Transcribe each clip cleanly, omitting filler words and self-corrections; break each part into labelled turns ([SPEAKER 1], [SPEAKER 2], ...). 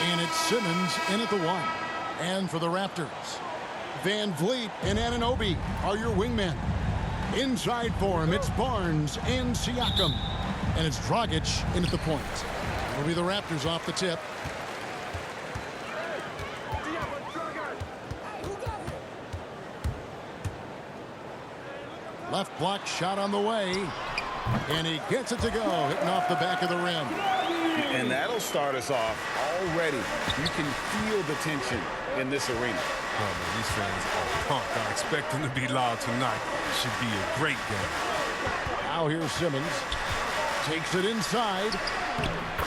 [SPEAKER 1] And it's Simmons in at the 1. And for the Raptors, Van Vliet and Anunoby are your wingmen. Inside for him, it's Barnes and Siakam. And it's Dragic in at the point. It'll be the Raptors off the tip. Left block shot on the way. And he gets it to go, hitting off the back of the rim.
[SPEAKER 2] And that'll start us off already. You can feel the tension in this arena.
[SPEAKER 3] Oh, man, these fans are pumped. I expect them to be loud tonight. It should be a great game.
[SPEAKER 1] Now here's Simmons. Takes it inside.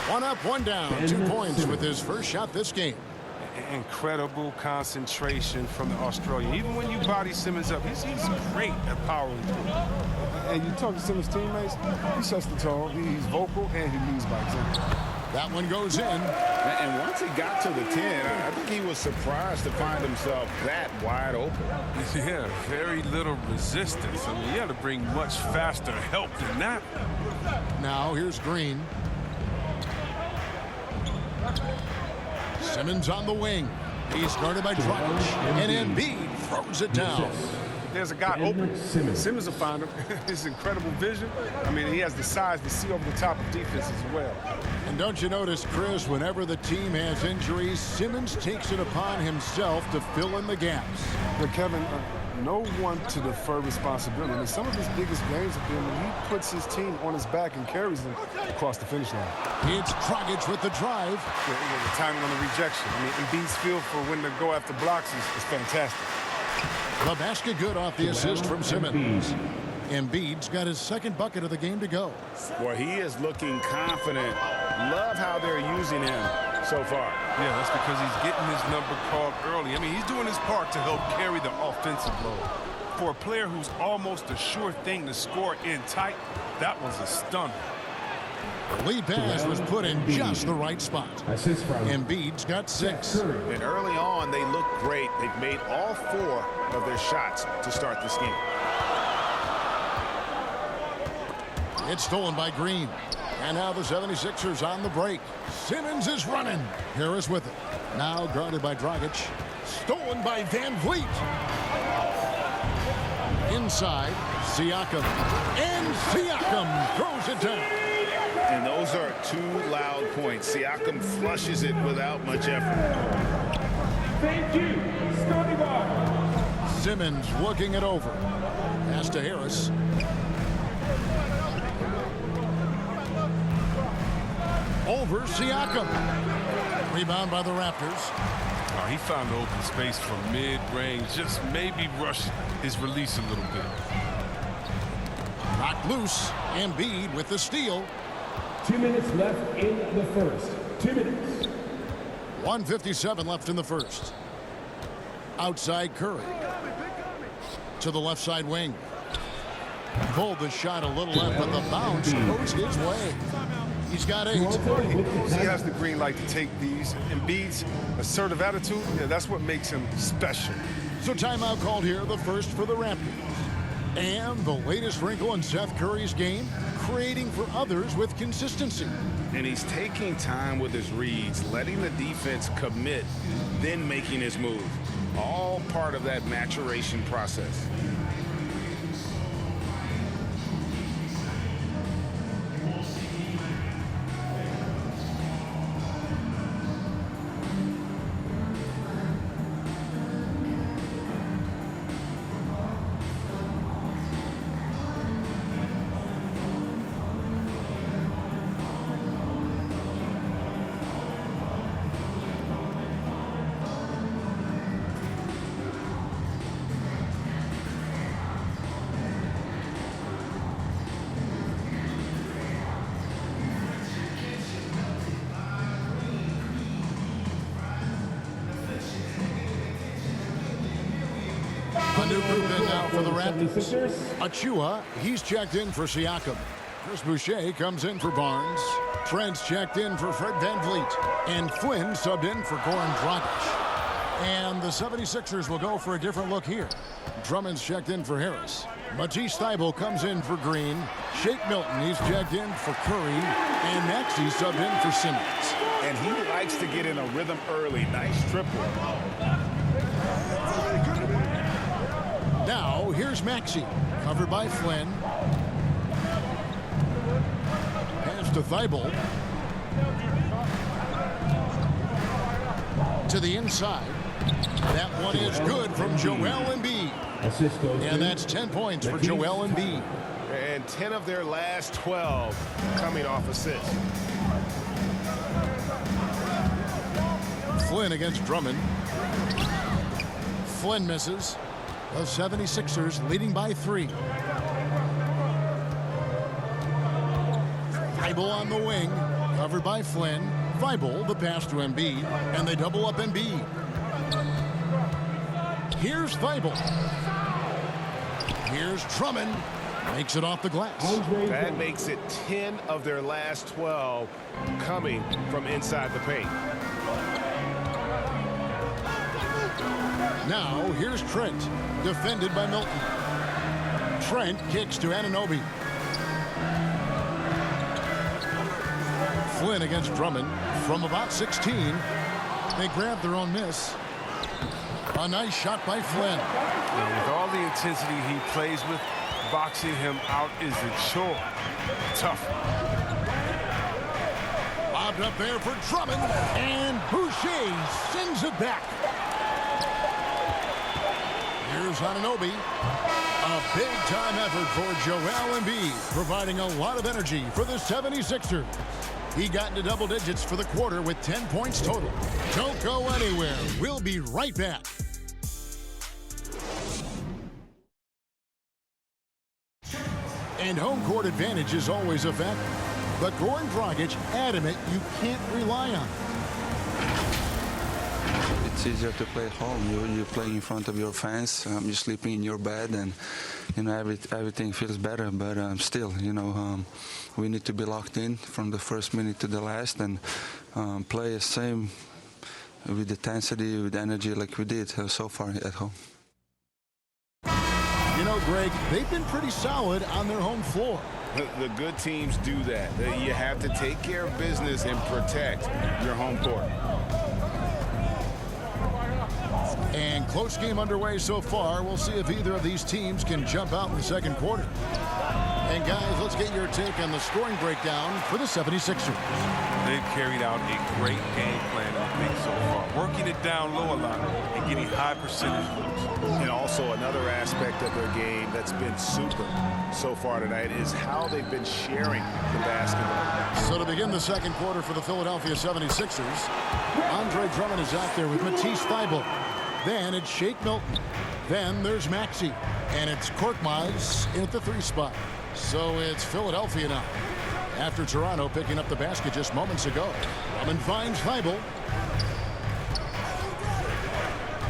[SPEAKER 1] One up, one down. 2 points with his first shot this game.
[SPEAKER 3] Incredible concentration from the Australian. Even when you body Simmons up, he's great at powering through.
[SPEAKER 4] And you talk to Simmons' teammates, he sets the tone, he's vocal, and he leads by example.
[SPEAKER 1] That one goes in.
[SPEAKER 2] And once he got to the 10, I think he was surprised to find himself that wide open.
[SPEAKER 3] Yeah, very little resistance. I mean, you had to bring much faster help than that.
[SPEAKER 1] Now here's Green. Simmons on the wing. He's guarded by Dragic. And Embiid throws it down.
[SPEAKER 3] There's a guy open. Simmons will find him. His incredible vision. I mean, he has the size to see over the top of defense as well.
[SPEAKER 1] And don't you notice, Chris, whenever the team has injuries, Simmons takes it upon himself to fill in the gaps.
[SPEAKER 4] But Kevin, no one to defer responsibility. I mean, some of his biggest games have been when he puts his team on his back and carries them across the finish line.
[SPEAKER 1] It's Dragic with the drive.
[SPEAKER 3] Yeah, the timing on the rejection. I mean, Embiid's feel for when to go after blocks is fantastic.
[SPEAKER 1] The basket good off the assist from Simmons. Embiid's got his second bucket of the game to go.
[SPEAKER 2] Well, he is looking confident. Love how they're using him so far.
[SPEAKER 3] Yeah, that's because he's getting his number called early. I mean, he's doing his part to help carry the offensive load. For a player who's almost a sure thing to score in tight, that was a stunner.
[SPEAKER 1] The lead pass was put in just the right spot. Embiid's got 6.
[SPEAKER 2] And early on, they look great. They've made all 4 of their shots to start this game.
[SPEAKER 1] It's stolen by Green. And now the 76ers on the break. Simmons is running. Harris with it. Now guarded by Dragic. Stolen by Van Vliet. Inside, Siakam. And Siakam throws it down.
[SPEAKER 2] And those are 2 loud points. Siakam flushes it without much effort.
[SPEAKER 5] Thank you, Scotty Bar.
[SPEAKER 1] Simmons working it over. Pass to Harris. Over Siakam. Rebound by the Raptors.
[SPEAKER 3] Oh, he found the open space from mid-range. Just maybe rush his release a little bit.
[SPEAKER 1] Knocked loose. Embiid with the steal.
[SPEAKER 5] 2 minutes left in the first. 2 minutes.
[SPEAKER 1] 1:57 left in the first. Outside Curry. To the left side wing. Pulled the shot a little left, but the bounce goes his way. He's got 8.
[SPEAKER 3] He has the green light to take these. Embiid's assertive attitude, yeah, that's what makes him special.
[SPEAKER 1] So timeout called here, the first for the Raptors. And the latest wrinkle in Seth Curry's game, creating for others with consistency.
[SPEAKER 2] And he's taking time with his reads, letting the defense commit, then making his move. All part of that maturation process.
[SPEAKER 1] A new group in now for the Raptors. Achua, he's checked in for Siakam. Chris Boucher comes in for Barnes. Trent's checked in for Fred VanVleet. And Flynn subbed in for Goran Dragic. And the 76ers will go for a different look here. Drummond's checked in for Harris. Matisse Thybulle comes in for Green. Shake Milton, he's checked in for Curry. And next, he's subbed in for Simmons.
[SPEAKER 2] And he likes to get in a rhythm early. Nice triple.
[SPEAKER 1] Now, here's Maxey. Covered by Flynn. Pass to Thibault. To the inside. That one is good from Joel Embiid. And that's 10 points for Joel Embiid.
[SPEAKER 2] And 10 of their last 12 coming off assists.
[SPEAKER 1] Flynn against Drummond. Flynn misses. The 76ers leading by 3. Thibault on the wing. Covered by Flynn. Thibault, the pass to Embiid. And they double up Embiid. Here's Thibault. Here's Drummond. Makes it off the glass.
[SPEAKER 2] That makes it 10 of their last 12 coming from inside the paint.
[SPEAKER 1] Now, here's Trent, defended by Milton. Trent kicks to Anunoby. Flynn against Drummond from about 16. They grab their own miss. A nice shot by Flynn.
[SPEAKER 3] With all the intensity he plays with, boxing him out is a chore. Tough.
[SPEAKER 1] Lobbed up there for Drummond, and Boucher sends it back. Here's Anunoby. A big-time effort for Joel Embiid, providing a lot of energy for the 76ers. He got into double digits for the quarter with 10 points total. Don't go anywhere. We'll be right back. And home court advantage is always a factor. But Goran Dragic adamant you can't rely on it.
[SPEAKER 6] It's easier to play at home. You play in front of your fans. You're sleeping in your bed, and everything feels better. But still, we need to be locked in from the first minute to the last, and play the same with intensity, with energy, like we did so far at home.
[SPEAKER 1] Greg, they've been pretty solid on their home floor.
[SPEAKER 2] The good teams do that. You have to take care of business and protect your home court.
[SPEAKER 1] And close game underway so far. We'll see if either of these teams can jump out in the second quarter. And guys, let's get your take on the scoring breakdown for the 76ers.
[SPEAKER 3] They've carried out a great game plan, I think, so far. Working it down low a lot and getting high percentage looks.
[SPEAKER 2] And also another aspect of their game that's been super so far tonight is how they've been sharing the basketball.
[SPEAKER 1] So to begin the second quarter for the Philadelphia 76ers, Andre Drummond is out there with Matisse Thybulle. Then it's Shake Milton. Then there's Maxey. And it's Korkmaz in at the 3 spot. So it's Philadelphia now. After Toronto picking up the basket just moments ago. Drummond finds Thybulle.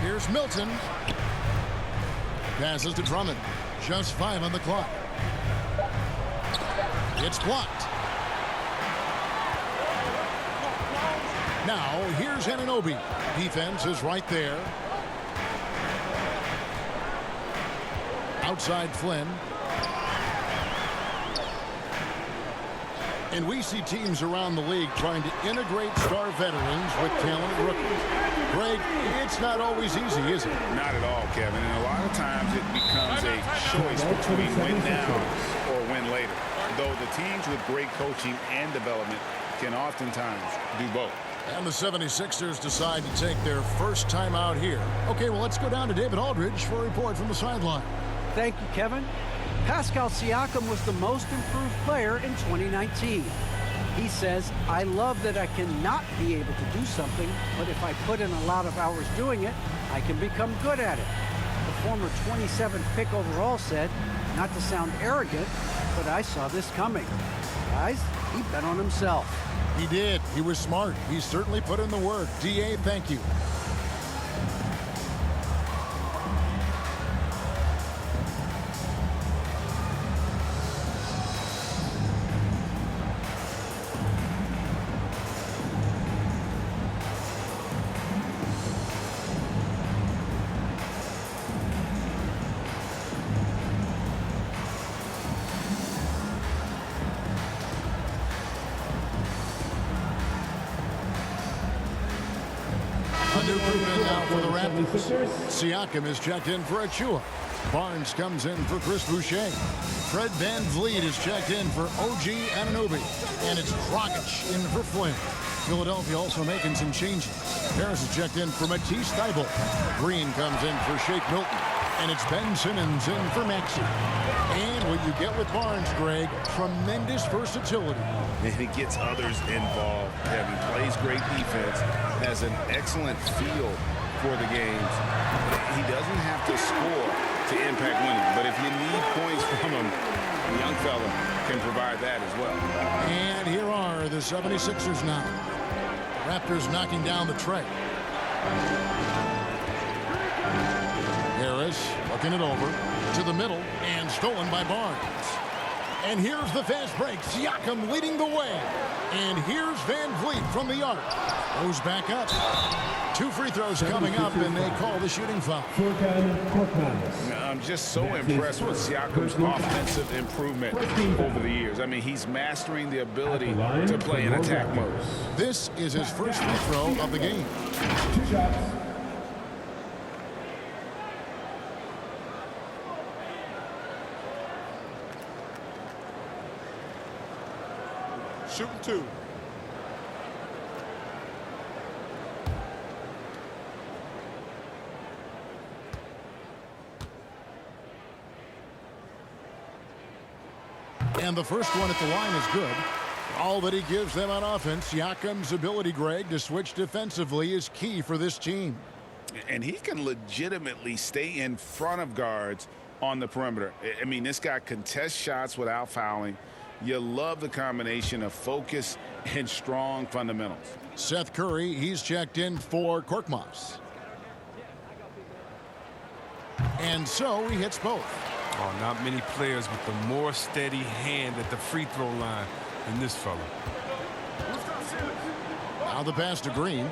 [SPEAKER 1] Here's Milton. Passes to Drummond. Just 5 on the clock. It's blocked. Now here's Anunoby. Defense is right there. Outside Flynn. And we see teams around the league trying to integrate star veterans with talented rookies. Greg, it's not always easy, is it?
[SPEAKER 2] Not at all, Kevin. And a lot of times it becomes a choice between win now or win later. Though the teams with great coaching and development can oftentimes do both.
[SPEAKER 1] And the 76ers decide to take their first time out here. Okay, well, let's go down to David Aldridge for a report from the sideline.
[SPEAKER 7] Thank you, Kevin. Pascal Siakam was the most improved player in 2019. He says, I love that I cannot be able to do something, but if I put in a lot of hours doing it, I can become good at it. The former 27th pick overall said, not to sound arrogant, but I saw this coming. Guys, he bet on himself.
[SPEAKER 1] He did. He was smart. He certainly put in the work. D.A., thank you. new group in now for the Raptors. Siakam is checked in for Achua. Barnes comes in for Chris Boucher. Fred VanVleet is checked in for OG Anunoby. And it's Dragic in for Flynn. Philadelphia also making some changes. Harris is checked in for Matisse Thybulle. Green comes in for Shake Milton. And it's Ben Simmons in for Maxey. And what you get with Barnes, Greg, tremendous versatility.
[SPEAKER 2] And he gets others involved. He plays great defense, has an excellent feel for the games. He doesn't have to score to impact winning, but if you need points from him, the young fella can provide that as well.
[SPEAKER 1] And here are the 76ers now. Raptors knocking down the tray. Harris looking it over to the middle and stolen by Barnes. And here's the fast break. Siakam leading the way. And here's VanVleet from the arc. Goes back up. 2 free throws coming up, and they call the shooting foul.
[SPEAKER 2] I'm just so impressed with Siakam's offensive improvement over the years. I mean, he's mastering the ability to play in attack mode.
[SPEAKER 1] This is his first free throw of the game.
[SPEAKER 5] 2 shots.
[SPEAKER 3] Shooting 2.
[SPEAKER 1] And the first one at the line is good. All that he gives them on offense, Siakam's ability, Greg, to switch defensively is key for this team.
[SPEAKER 2] And he can legitimately stay in front of guards on the perimeter. I mean, this guy contests shots without fouling. You love the combination of focus and strong fundamentals.
[SPEAKER 1] Seth Curry, he's checked in for Korkmaz. And so he hits both.
[SPEAKER 3] Oh, not many players with a more steady hand at the free throw line than this fella.
[SPEAKER 1] Now the pass to Green.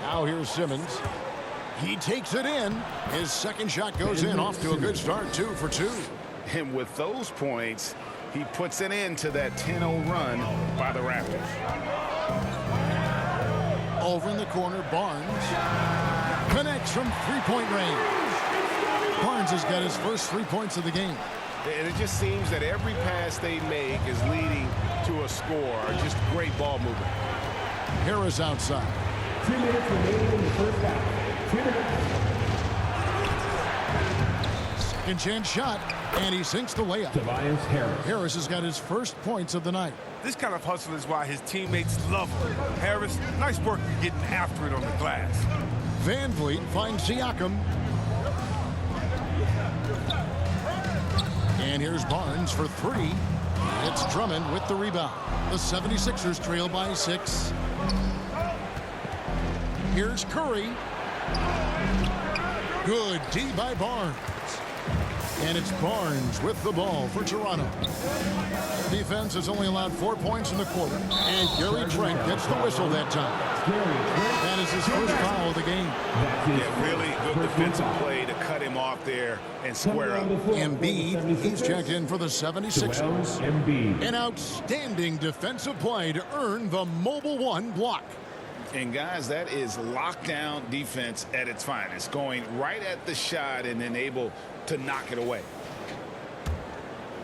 [SPEAKER 1] Now here's Simmons. He takes it in. His second shot goes in, off to a good start, 2 for 2.
[SPEAKER 2] And with those points, he puts it into that 10-0 run by the Raptors.
[SPEAKER 1] Over in the corner, Barnes connects from three-point range. Barnes has got his first 3 points of the game.
[SPEAKER 2] And it just seems that every pass they make is leading to a score. Just great ball movement.
[SPEAKER 1] Harris outside.
[SPEAKER 5] 2 minutes remaining in the first half. 2 minutes.
[SPEAKER 1] Second chance shot, and he sinks the layup.
[SPEAKER 5] Tobias Harris.
[SPEAKER 1] Harris has got his first points of the night.
[SPEAKER 3] This kind of hustle is why his teammates love him. Harris, nice work getting after it on the glass.
[SPEAKER 1] VanVleet finds Siakam. And here's Barnes for 3. It's Drummond with the rebound. The 76ers trail by 6. Here's Curry. Good D by Barnes. And it's Barnes with the ball for Toronto. Defense has only allowed 4 points in the quarter. And Gary Trent gets the whistle that time. That is his first foul of the game.
[SPEAKER 2] Yeah, really good defensive play to cut him off there and square up.
[SPEAKER 1] Embiid, he's checked in for the 76ers.
[SPEAKER 5] Embiid.
[SPEAKER 1] An outstanding defensive play to earn the Mobile One block.
[SPEAKER 2] And guys, that is lockdown defense at its finest, going right at the shot and then able to knock it away.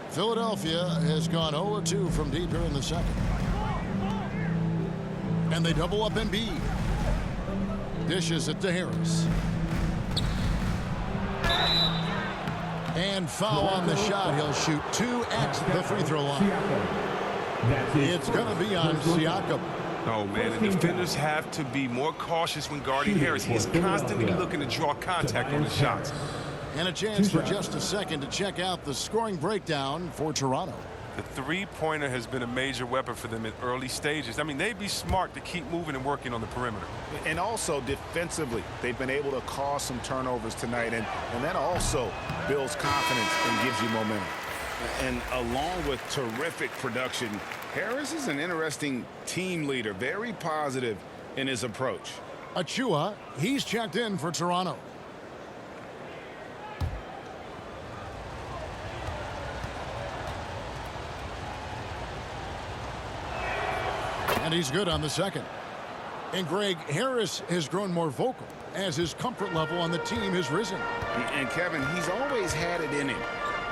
[SPEAKER 1] Philadelphia has gone 0-2 from deep here in the second. And they double up Embiid. Dishes it to Harris. And foul on the shot. He'll shoot 2 at the free throw line. It's going to be on Siakam.
[SPEAKER 3] Oh, man, the defenders have to be more cautious when guarding Harris. He is constantly looking to draw contact on the shots.
[SPEAKER 1] And a chance for just a second to check out the scoring breakdown for Toronto.
[SPEAKER 3] The three-pointer has been a major weapon for them in early stages. I mean, they'd be smart to keep moving and working on the perimeter.
[SPEAKER 2] And also defensively, they've been able to cause some turnovers tonight, and that also builds confidence and gives you momentum. And along with terrific production, Harris is an interesting team leader, very positive in his approach.
[SPEAKER 1] Achua, he's checked in for Toronto. And he's good on the second. And Greg, Harris has grown more vocal as his comfort level on the team has risen.
[SPEAKER 2] And Kevin, he's always had it in him.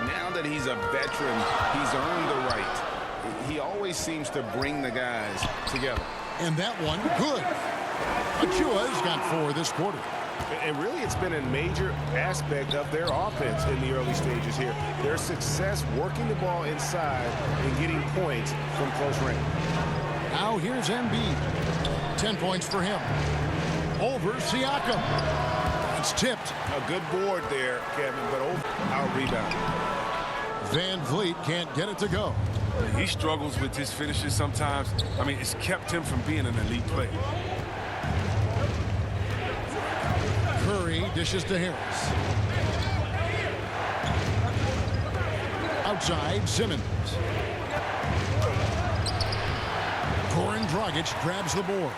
[SPEAKER 2] Now that he's a veteran, he's earned the right. He always seems to bring the guys together.
[SPEAKER 1] And that one, good. Achua's got 4 this quarter.
[SPEAKER 2] And really, it's been a major aspect of their offense in the early stages here. Their success working the ball inside and getting points from close range.
[SPEAKER 1] Now here's Embiid. 10 points for him. Over Siakam. It's tipped.
[SPEAKER 2] A good board there, Kevin, but out rebound.
[SPEAKER 1] Van Vliet can't get it to go.
[SPEAKER 3] He struggles with his finishes sometimes. I mean, it's kept him from being an elite player.
[SPEAKER 1] Curry dishes to Harris. Outside, Simmons. Goran Dragic grabs the board.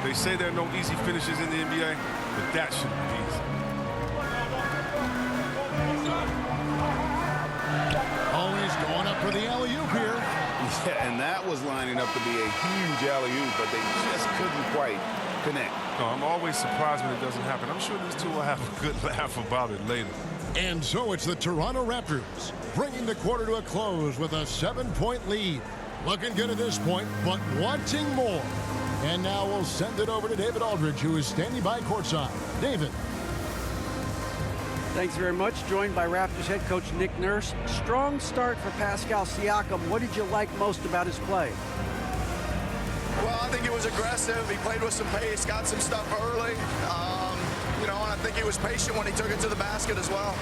[SPEAKER 3] They say there are no easy finishes in the NBA, but that should be easy.
[SPEAKER 1] Always going up for the alley-oop here.
[SPEAKER 2] Yeah, and that was lining up to be a huge alley-oop, but they just couldn't quite connect.
[SPEAKER 3] No, I'm always surprised when it doesn't happen. I'm sure these two will have a good laugh about it later.
[SPEAKER 1] And so it's the Toronto Raptors bringing the quarter to a close with a 7-point lead. Looking good at this point, but wanting more. And now we'll send it over to David Aldridge, who is standing by courtside. David.
[SPEAKER 7] Thanks very much. Joined by Raptors head coach Nick Nurse. Strong start for Pascal Siakam. What did you like most about his play?
[SPEAKER 8] Well, I think he was aggressive. He played with some pace, got some stuff early. And I think he was patient when he took it to the basket as well.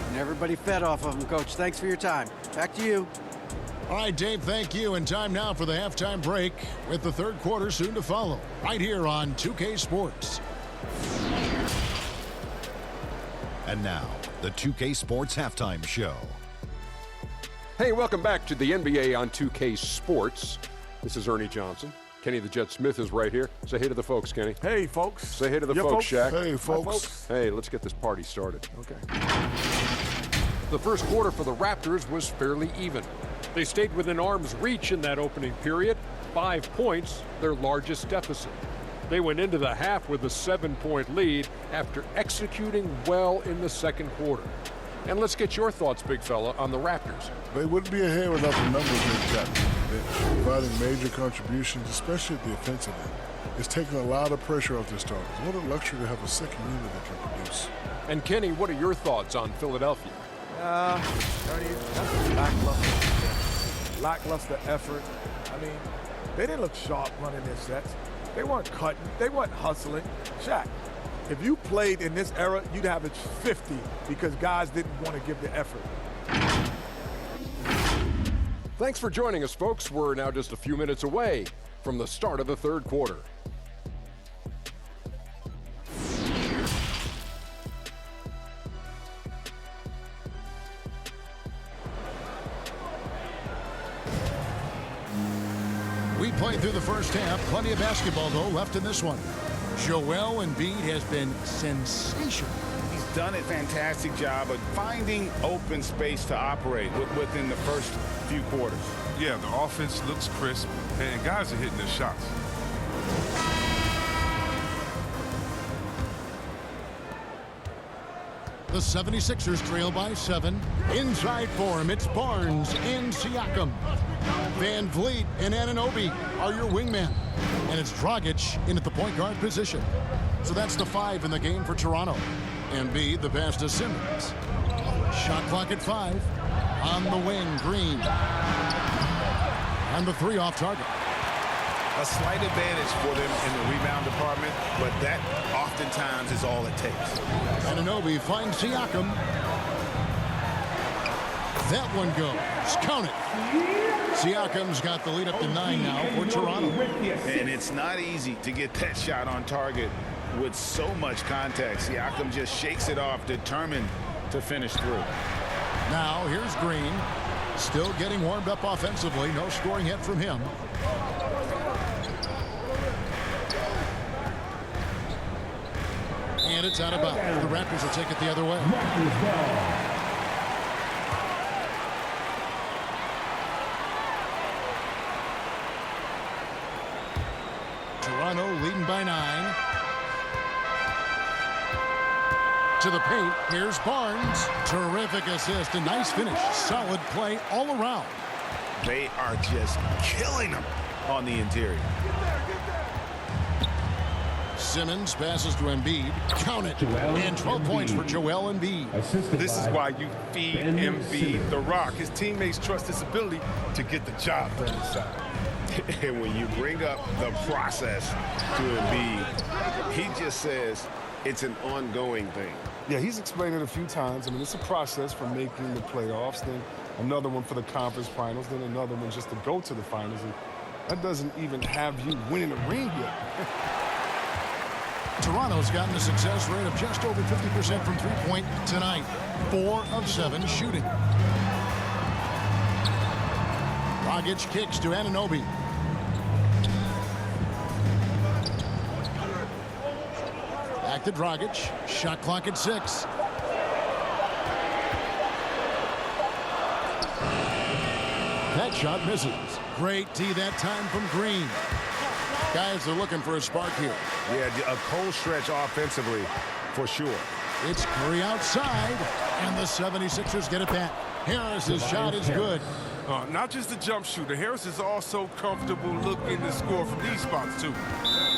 [SPEAKER 7] And everybody fed off of him, Coach. Thanks for your time. Back to you.
[SPEAKER 1] All right, Dave, thank you. And time now for the halftime break with the third quarter soon to follow. Right here on 2K Sports.
[SPEAKER 9] And now, the 2K Sports Halftime Show.
[SPEAKER 10] Hey, welcome back to the NBA on 2K Sports. This is Ernie Johnson. Kenny the Jet Smith is right here. Say hey to the folks, Kenny.
[SPEAKER 4] Hey, folks.
[SPEAKER 10] Say hey to the folks, Shaq.
[SPEAKER 4] Hey, folks.
[SPEAKER 10] Hey, let's get this party started. Okay. The first quarter for the Raptors was fairly even. They stayed within arm's reach in that opening period. 5 points, their largest deficit. They went into the half with a 7-point lead after executing well in the second quarter. And let's get your thoughts, big fella, on the Raptors.
[SPEAKER 11] They wouldn't be ahead without the numbers they've got. They're providing major contributions, especially at the offensive end. It's taking a lot of pressure off their starters. What a luxury to have a second unit that can produce.
[SPEAKER 10] And Kenny, what are your thoughts on Philadelphia?
[SPEAKER 12] That's lackluster effort. I mean, they didn't look sharp running their sets. They weren't cutting. They weren't hustling. Shaq, if you played in this era, you'd average 50 because guys didn't want to give the effort.
[SPEAKER 10] Thanks for joining us, folks. We're now just a few minutes away from the start of the third quarter.
[SPEAKER 1] We played through the first half. Plenty of basketball, though, left in this one. Joel Embiid has been sensational.
[SPEAKER 2] He's done a fantastic job of finding open space to operate within the first few quarters.
[SPEAKER 3] Yeah, the offense looks crisp, and guys are hitting their shots.
[SPEAKER 1] The 76ers trail by 7. Inside for him, it's Barnes and Siakam. Van Vliet and Anunoby are your wingmen. And it's Dragic in at the point guard position. So that's the 5 in the game for Toronto. Embiid, the pass to Simmons. Shot clock at 5. On the wing, Green. And the 3 off target.
[SPEAKER 2] A slight advantage for them in the rebound department, but that oftentimes is all it takes.
[SPEAKER 1] Anunoby finds Siakam. That one goes. Count it. Siakam's got the lead up to 9 now for Toronto.
[SPEAKER 2] And it's not easy to get that shot on target with so much contact. Siakam just shakes it off, determined to finish through.
[SPEAKER 1] Now here's Green. Still getting warmed up offensively. No scoring hit from him. And it's out of bounds. The Raptors will take it the other way. Toronto leading by 9. To the paint. Here's Barnes. Terrific assist. A nice finish. Solid play all around.
[SPEAKER 2] They are just killing them on the interior.
[SPEAKER 1] Simmons passes to Embiid. Count it. And 12 points for Joel Embiid.
[SPEAKER 3] This is why you feed Embiid the rock. His teammates trust his ability to get the job done inside.
[SPEAKER 2] And when you bring up the process to Embiid, he just says it's an ongoing thing.
[SPEAKER 4] Yeah, he's explained it a few times. I mean, it's a process from making the playoffs, then another one for the conference finals, then another one just to go to the finals. And that doesn't even have you winning a ring yet.
[SPEAKER 1] Toronto's gotten a success rate of just over 50% from three-point tonight. 4 of 7 shooting. Dragic kicks to Anunoby. Back to Dragic. Shot clock at 6. That shot misses. Great D that time from Green. Guys are looking for a spark here.
[SPEAKER 2] Yeah, a cold stretch offensively for sure.
[SPEAKER 1] It's Curry outside, and the 76ers get it back. Harris's shot is good.
[SPEAKER 3] Not just the jump shooter. Harris is also comfortable looking to score from these spots, too.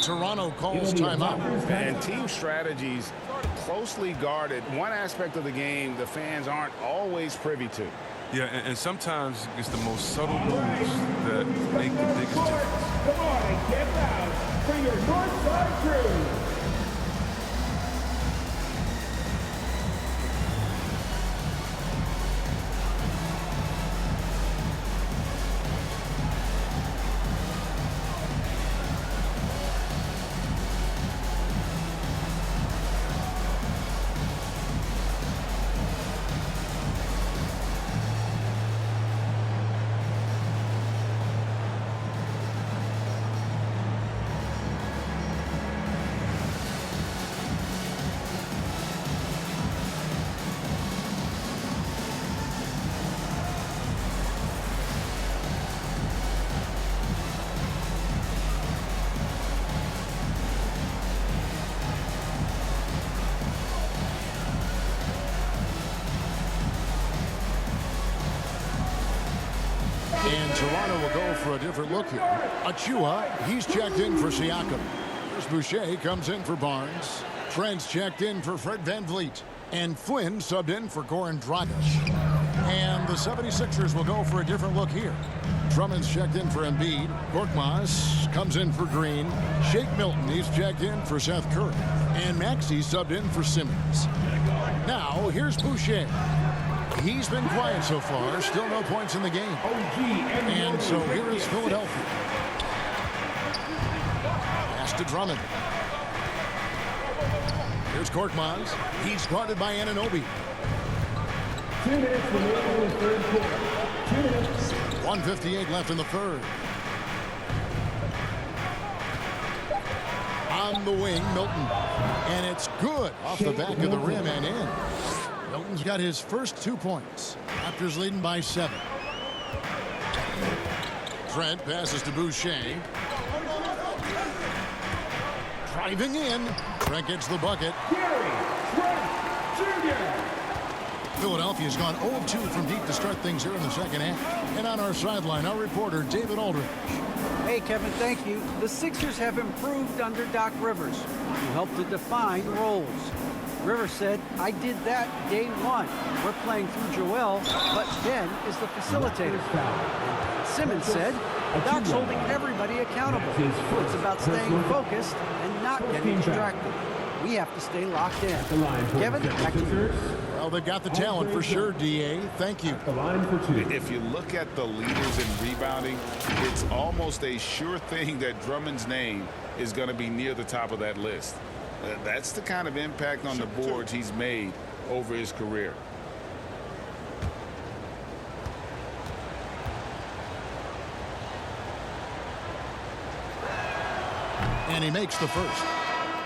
[SPEAKER 1] Toronto calls timeout.
[SPEAKER 2] And team strategies closely guarded. One aspect of the game the fans aren't always privy to.
[SPEAKER 3] Yeah, and sometimes it's the most subtle moves that make the biggest difference.
[SPEAKER 5] Come on and get loud for your Northside crew.
[SPEAKER 1] And Toronto will go for a different look here. Achua, he's checked in for Siakam. Chris Boucher comes in for Barnes. Trent's checked in for Fred VanVleet. And Flynn subbed in for Goran Dragic. And the 76ers will go for a different look here. Drummond's checked in for Embiid. Korkmaz comes in for Green. Shake Milton, he's checked in for Seth Curry. And Maxey subbed in for Simmons. Now, here's Boucher. He's been quiet so far. Still no points in the game. And so here is Philadelphia. Pass to Drummond. Here's Korkmaz. He's guarded by Anunoby.
[SPEAKER 5] 2 minutes remaining in the third quarter. 2 minutes.
[SPEAKER 1] 1:58 left in the third. On the wing, Milton. And it's good off the back of the rim and in. Milton's got his first 2 points. Raptors leading by 7. Trent passes to Boucher. Driving in. Trent gets the bucket.
[SPEAKER 5] Gary Trent Jr.
[SPEAKER 1] Philadelphia's gone 0-2 from deep to start things here in the second half. And on our sideline, our reporter, David Aldridge.
[SPEAKER 7] Hey, Kevin, thank you. The Sixers have improved under Doc Rivers, who helped to define roles. Rivers said, I did that day one. We're playing through Joel, but Ben is the facilitator. Simmons said, Doc's holding everybody accountable. It's about staying focused and not getting distracted. We have to stay locked in. Kevin, back to you.
[SPEAKER 1] Well, they've got the talent for sure, D.A. Thank you.
[SPEAKER 2] If you look at the leaders in rebounding, it's almost a sure thing that Drummond's name is going to be near the top of that list. That's the kind of impact on the boards he's made over his career.
[SPEAKER 1] And he makes the first.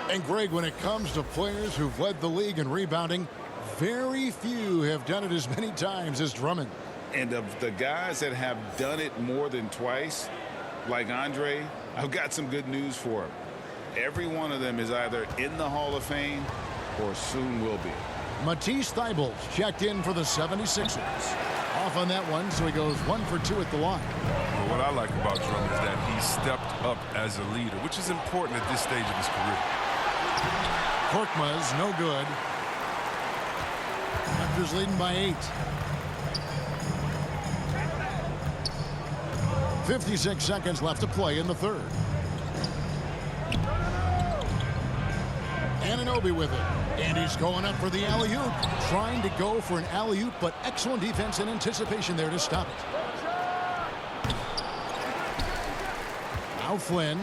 [SPEAKER 1] And Greg, when it comes to players who've led the league in rebounding, very few have done it as many times as Drummond.
[SPEAKER 2] And of the guys that have done it more than twice, like Andre, I've got some good news for him. Every one of them is either in the Hall of Fame or soon will be.
[SPEAKER 1] Matisse Thybulle checked in for the 76ers. Off on that one, so he goes 1 for 2 at the line.
[SPEAKER 3] Well, what I like about Drummond is that he stepped up as a leader, which is important at this stage of his career.
[SPEAKER 1] Korkmaz, no good. Raptors leading by 8. 56 seconds left to play in the third. Anunoby with it. And he's going up for the alley-oop. Trying to go for an alley-oop, but excellent defense and anticipation there to stop it. Now Flynn.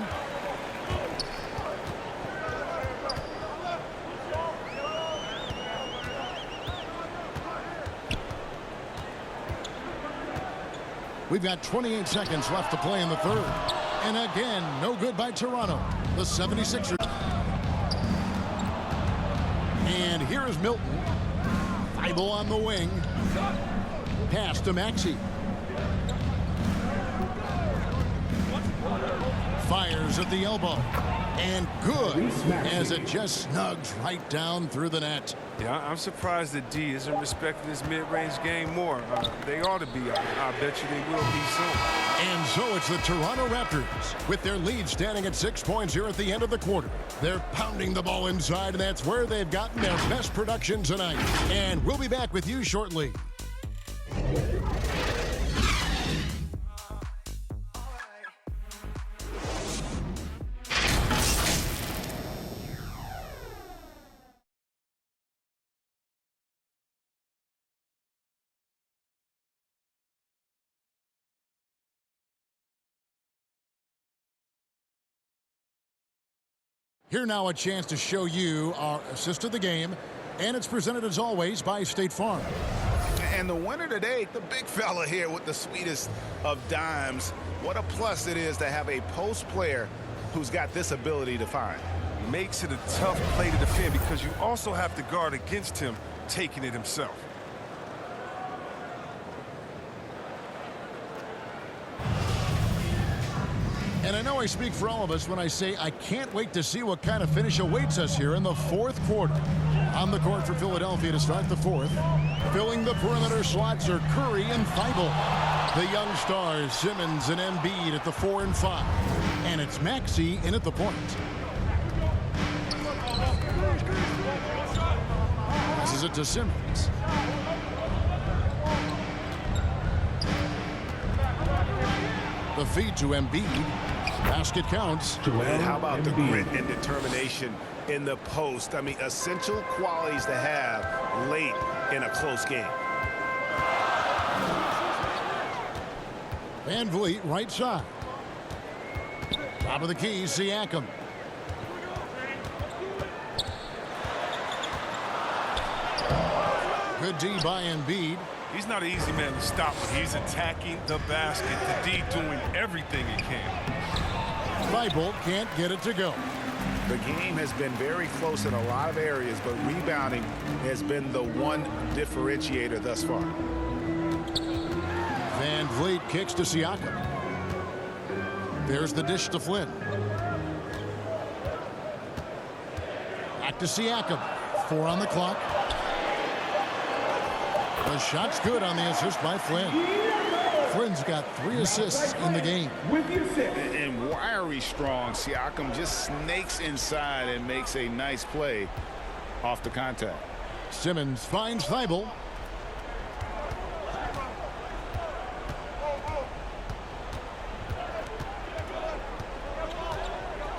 [SPEAKER 1] We've got 28 seconds left to play in the third. And again, no good by Toronto. The 76ers. And here is Milton. Thybulle on the wing. Pass to Maxey. Fires at the elbow. And good as it just snugs right down through the net.
[SPEAKER 3] Yeah, I'm surprised that D isn't respecting his mid-range game more. They ought to be. I bet you they will be soon.
[SPEAKER 1] And so it's the Toronto Raptors with their lead standing at 6 points here at the end of the quarter. They're pounding the ball inside, and that's where they've gotten their best production tonight. And we'll be back with you shortly. Here now a chance to show you our assist of the game, and it's presented as always by State Farm.
[SPEAKER 2] And the winner today, the big fella here with the sweetest of dimes. What a plus it is to have a post player who's got this ability to find.
[SPEAKER 3] Makes it a tough play to defend because you also have to guard against him taking it himself.
[SPEAKER 1] And I know I speak for all of us when I say I can't wait to see what kind of finish awaits us here in the fourth quarter. On the court for Philadelphia to start the fourth. Filling the perimeter slots are Curry and Thybulle. The young stars, Simmons and Embiid at the 4 and 5. And it's Maxey in at the point. Passes it to Simmons. The feed to Embiid. Basket counts.
[SPEAKER 2] And how about the grit and determination in the post? I mean, essential qualities to have late in a close game.
[SPEAKER 1] Van Vliet, right side. Top of the key, Siakam. Good D by Embiid.
[SPEAKER 3] He's not an easy man to stop when he's attacking the basket. The D doing everything he can.
[SPEAKER 1] Thybulle can't get it to go.
[SPEAKER 2] The game has been very close in a lot of areas, but rebounding has been the one differentiator thus far.
[SPEAKER 1] Van Vliet kicks to Siakam. There's the dish to Flynn. Back to Siakam. 4 on the clock. The shot's good on the assist by Flynn. Flynn's got 3 assists in the game.
[SPEAKER 2] And wiry strong, Siakam just snakes inside and makes a nice play off the contact.
[SPEAKER 1] Simmons finds Thybulle.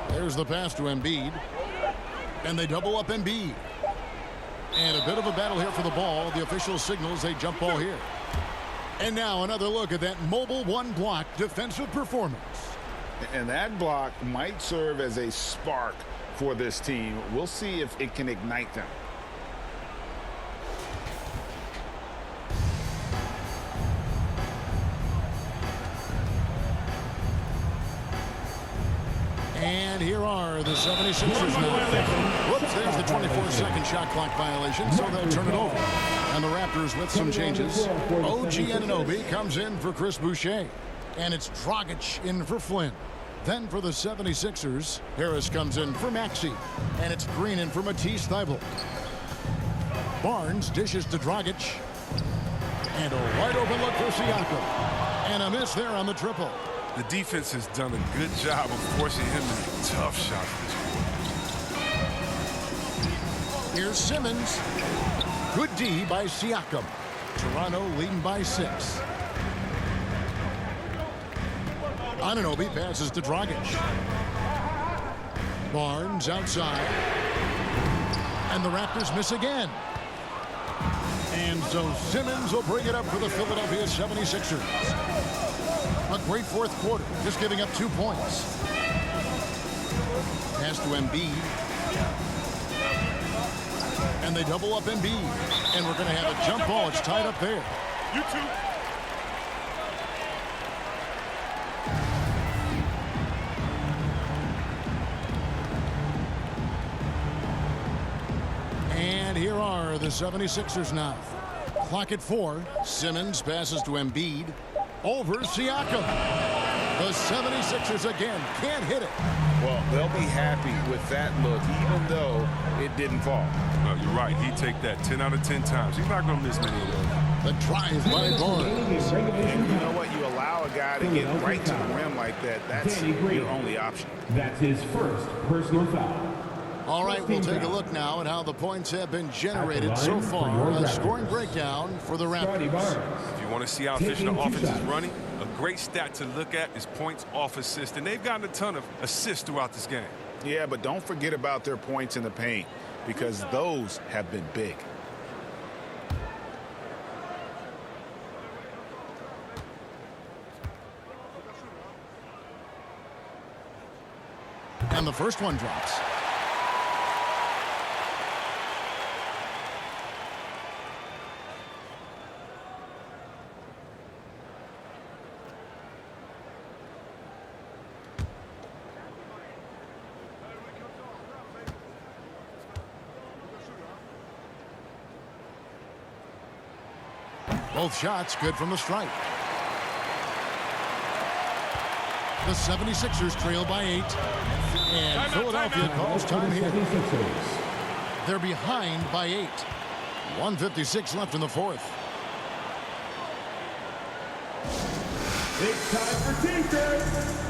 [SPEAKER 1] There's the pass to Embiid. And they double up Embiid. And a bit of a battle here for the ball. The official signals a jump ball here. And now another look at that mobile one block defensive performance.
[SPEAKER 2] And that block might serve as a spark for this team. We'll see if it can ignite them.
[SPEAKER 1] And here are the 76ers now. Whoops, there's the 24-second shot clock violation, so they'll turn it over. And the Raptors with some changes. OG Anunoby comes in for Chris Boucher. And it's Dragic in for Flynn. Then for the 76ers, Harris comes in for Maxey. And it's Green in for Matisse Thybulle. Barnes dishes to Dragic. And a wide open look for Siakam. And a miss there on the triple.
[SPEAKER 3] The defense has done a good job of forcing him to make tough shots this quarter.
[SPEAKER 1] Here's Simmons. Good D by Siakam. Toronto leading by 6. Anunoby passes to Dragic. Barnes outside. And the Raptors miss again. And so Simmons will bring it up for the Philadelphia 76ers. A great fourth quarter, just giving up 2 points. Pass to Embiid. And they double up Embiid. And we're going to have a jump ball. It's tied up there.
[SPEAKER 3] You two.
[SPEAKER 1] And here are the 76ers now. Clock at 4. Simmons passes to Embiid. Over Siakam. The 76ers again can't hit it.
[SPEAKER 2] Well, they'll be happy with that look, even though it didn't fall.
[SPEAKER 3] No, you're right. He'd take that 10 out of 10 times. He's not going to miss many of those.
[SPEAKER 1] The drive by Barnes.
[SPEAKER 2] And you know what? You allow a guy to get right to the rim like that. That's your only option.
[SPEAKER 5] That's his first personal foul.
[SPEAKER 1] All right, we'll take a look now at how the points have been generated so far. A scoring breakdown for the Raptors.
[SPEAKER 3] If you want to see how efficient the offense is running, a great stat to look at is points off assist. And they've gotten a ton of assists throughout this game.
[SPEAKER 2] Yeah, but don't forget about their points in the paint, because those have been big.
[SPEAKER 1] And the first one drops. Both shots good from the stripe. The 76ers trail by 8. And Philadelphia calls time here. They're behind by 8. 1:56 left in the fourth.
[SPEAKER 5] It's time for defense.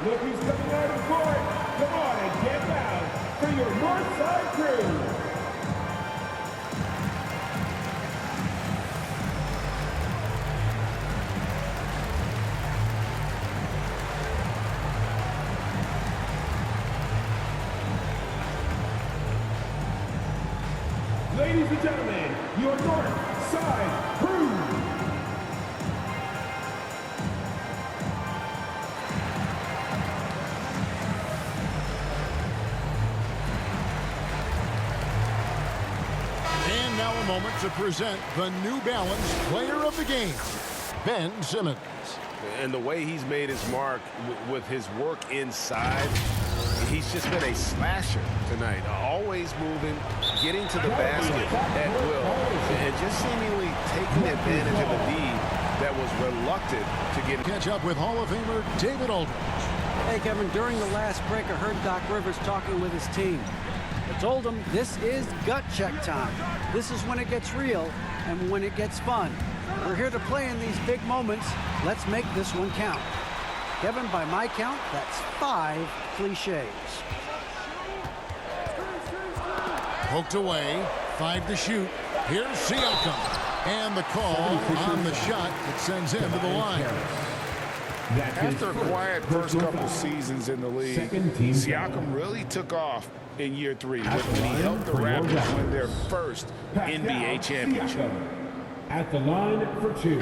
[SPEAKER 5] Look who's coming out of court. Come on and get loud for your Northside crew. Ladies and gentlemen, your Northside crew.
[SPEAKER 1] Now a moment to present the New Balance Player of the Game, Ben Simmons.
[SPEAKER 2] And the way he's made his mark with his work inside, he's just been a slasher tonight. Always moving, getting to the basket at will, and just seemingly taking advantage of a D that was reluctant to get.
[SPEAKER 1] Catch up with Hall of Famer David Aldridge.
[SPEAKER 7] Hey, Kevin, during the last break, I heard Doc Rivers talking with his team. I told him this is gut check time. This is when it gets real and when it gets fun. We're here to play in these big moments. Let's make this one count. Kevin, by my count, that's 5 cliches.
[SPEAKER 1] Poked away, 5 to shoot. Here's Siakam. And the call on the shot that sends him to the line.
[SPEAKER 2] After a quiet first couple seasons in the league, Siakam really took off in year 3 when he helped the Raptors win their first NBA championship.
[SPEAKER 5] At the line for 2.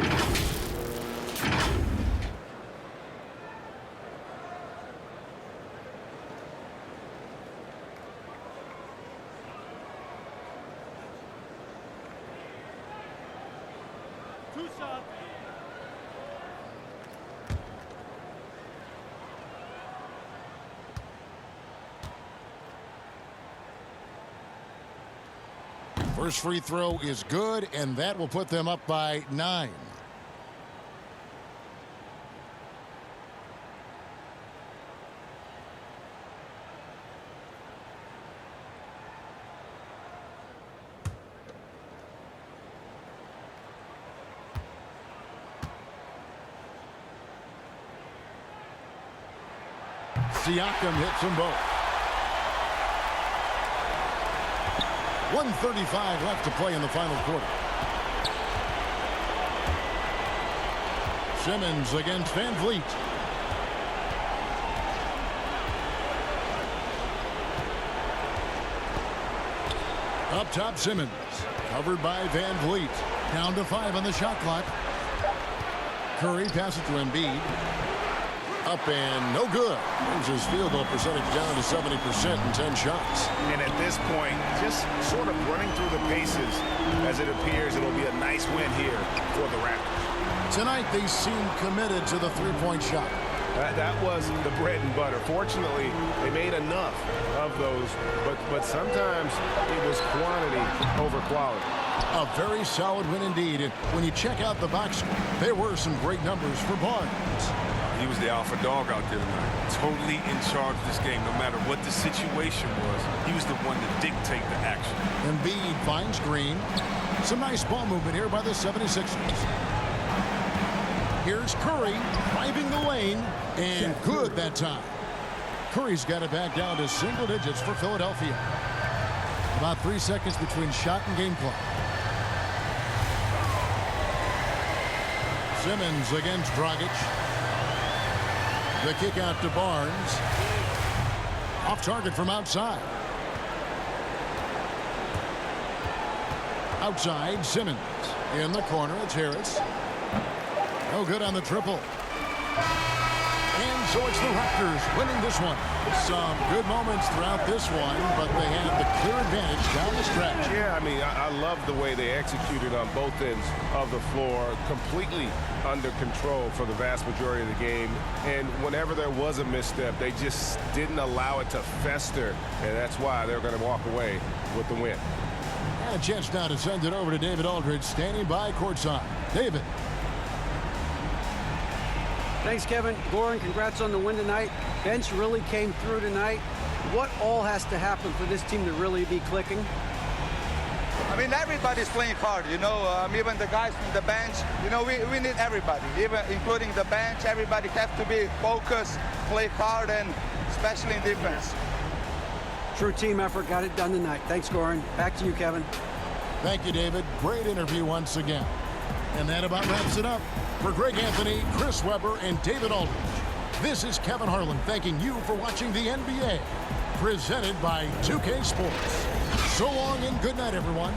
[SPEAKER 1] First free throw is good, and that will put them up by 9. Siakam hits them both. 1:35 left to play in the final quarter. Simmons against Van Vliet. Up top, Simmons. Covered by Van Vliet. Down to 5 on the shot clock. Curry passes to Embiid. Up and no good. Moves his field goal percentage down to 70% in 10 shots.
[SPEAKER 2] And at this point, just sort of running through the paces as it appears it'll be a nice win here for the Raptors.
[SPEAKER 1] Tonight they seem committed to the three-point shot.
[SPEAKER 2] That was the bread and butter. Fortunately, they made enough of those, but sometimes it was quantity over quality.
[SPEAKER 1] A very solid win indeed. And when you check out the box score, there were some great numbers for Barnes.
[SPEAKER 3] He was the alpha dog out there tonight. Totally in charge of this game. No matter what the situation was, he was the one to dictate the action.
[SPEAKER 1] Embiid finds Green. Some nice ball movement here by the 76ers. Here's Curry driving the lane, and good that time. Curry's got it back down to single digits for Philadelphia. About 3 seconds between shot and game clock. Simmons against Dragic. The kick out to Barnes. Off target from outside. Outside, Simmons. In the corner, it's Harris. No good on the triple. And so it's the Raptors winning this one. Some good moments throughout this one, but they had the clear advantage down the stretch.
[SPEAKER 2] Yeah, I mean, I love the way they executed on both ends of the floor. Completely under control for the vast majority of the game. And whenever there was a misstep, they just didn't allow it to fester. And that's why they're going to walk away with the win.
[SPEAKER 1] And a chance now to send it over to David Aldridge, standing by courtside. David.
[SPEAKER 7] Thanks, Kevin. Goran, congrats on the win tonight. Bench really came through tonight. What all has to happen for this team to really be clicking?
[SPEAKER 13] I mean, everybody's playing hard, you know, even the guys from the bench. You know, we need everybody, even including the bench. Everybody has to be focused, play hard, and especially in defense.
[SPEAKER 7] True team effort, got it done tonight. Thanks, Goran. Back to you, Kevin.
[SPEAKER 1] Thank you, David. Great interview once again. And that about wraps it up. For Greg Anthony, Chris Webber, and David Aldridge, this is Kevin Harlan thanking you for watching the NBA, presented by 2K Sports. So long and good night, everyone.